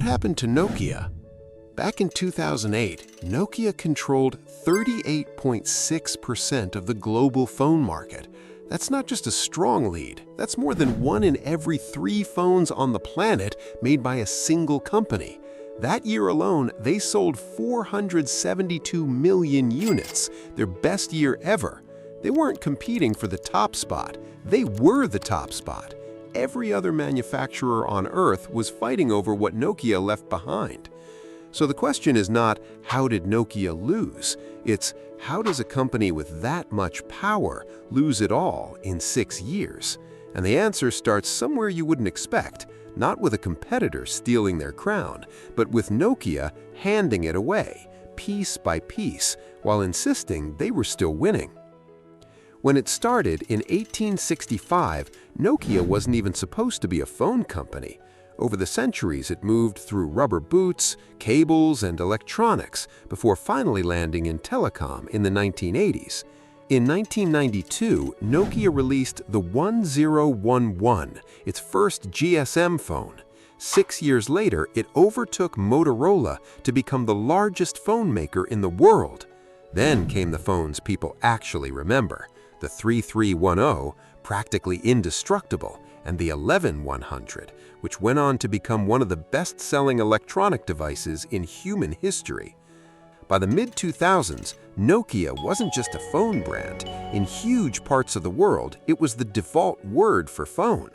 what happened to Nokia? Back in 2008, Nokia controlled 38.6% of the global phone market. That's not just a strong lead, that's more than 1 in every 3 phones on the planet made by a single company. That year alone, they sold 472 million units, their best year ever. They weren't competing for the top spot, they were the top spot. Every other manufacturer on Earth was fighting over what Nokia left behind. So the question is not, how did Nokia lose? It's, how does a company with that much power lose it all in 6 years? And the answer starts somewhere you wouldn't expect, not with a competitor stealing their crown, but with Nokia handing it away, piece by piece, while insisting they were still winning. When it started in 1865, Nokia wasn't even supposed to be a phone company. Over the centuries, it moved through rubber boots, cables, and electronics before finally landing in telecom in the 1980s. In 1992, Nokia released the 1011, its first GSM phone. 6 years later, it overtook Motorola to become the largest phone maker in the world. Then came the phones people actually remember, the 3310, practically indestructible, and the 11100, which went on to become one of the best-selling electronic devices in human history. By the mid-2000s, Nokia wasn't just a phone brand. In huge parts of the world, it was the default word for phone.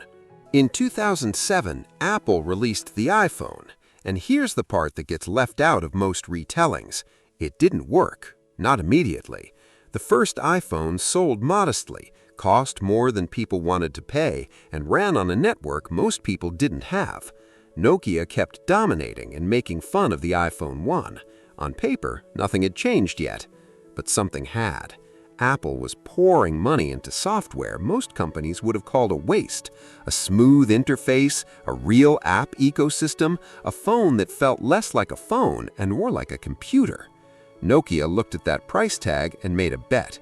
In 2007, Apple released the iPhone, and here's the part that gets left out of most retellings. It didn't work, not immediately. The first iPhone sold modestly, cost more than people wanted to pay, and ran on a network most people didn't have. Nokia kept dominating and making fun of the iPhone 1. On paper, nothing had changed yet, but something had. Apple was pouring money into software most companies would have called a waste. A smooth interface, a real app ecosystem, a phone that felt less like a phone and more like a computer. Nokia looked at that price tag and made a bet.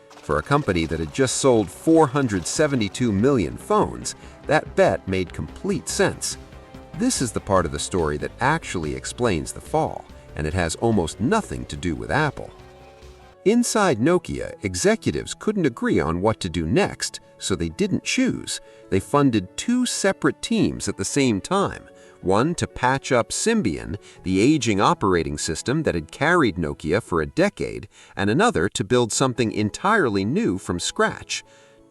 For a company that had just sold 472 million phones, that bet made complete sense. This is the part of the story that actually explains the fall, and it has almost nothing to do with Apple. Inside Nokia, executives couldn't agree on what to do next, so they didn't choose. They funded 2 separate teams at the same time. One to patch up Symbian, the aging operating system that had carried Nokia for a decade, and another to build something entirely new from scratch.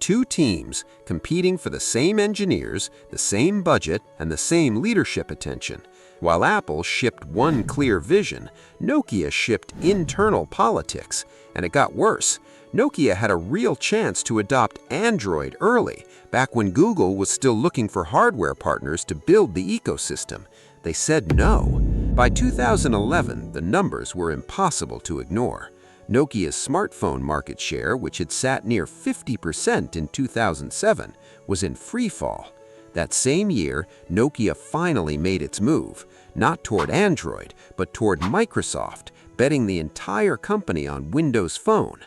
2 teams competing for the same engineers, the same budget, and the same leadership attention. While Apple shipped one clear vision, Nokia shipped internal politics. And it got worse. Nokia had a real chance to adopt Android early, back when Google was still looking for hardware partners to build the ecosystem. They said no. By 2011, the numbers were impossible to ignore. Nokia's smartphone market share, which had sat near 50% in 2007, was in free fall. That same year, Nokia finally made its move, not toward Android, but toward Microsoft, betting the entire company on Windows Phone.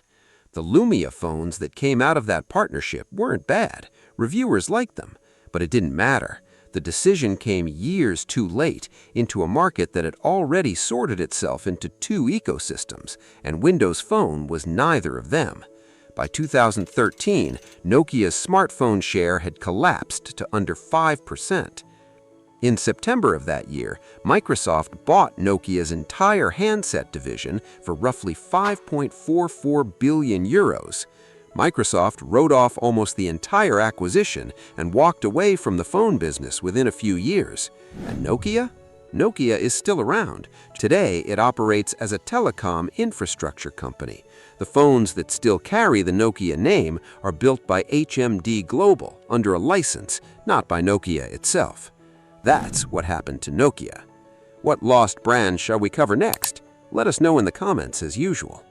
The Lumia phones that came out of that partnership weren't bad. Reviewers liked them, but it didn't matter. The decision came years too late into a market that had already sorted itself into 2 ecosystems, and Windows Phone was neither of them. By 2013, Nokia's smartphone share had collapsed to under 5%. In September of that year, Microsoft bought Nokia's entire handset division for roughly 5.44 billion euros. Microsoft wrote off almost the entire acquisition and walked away from the phone business within a few years. And Nokia? Nokia is still around. Today, it operates as a telecom infrastructure company. The phones that still carry the Nokia name are built by HMD Global under a license, not by Nokia itself. That's what happened to Nokia. What lost brand shall we cover next? Let us know in the comments as usual.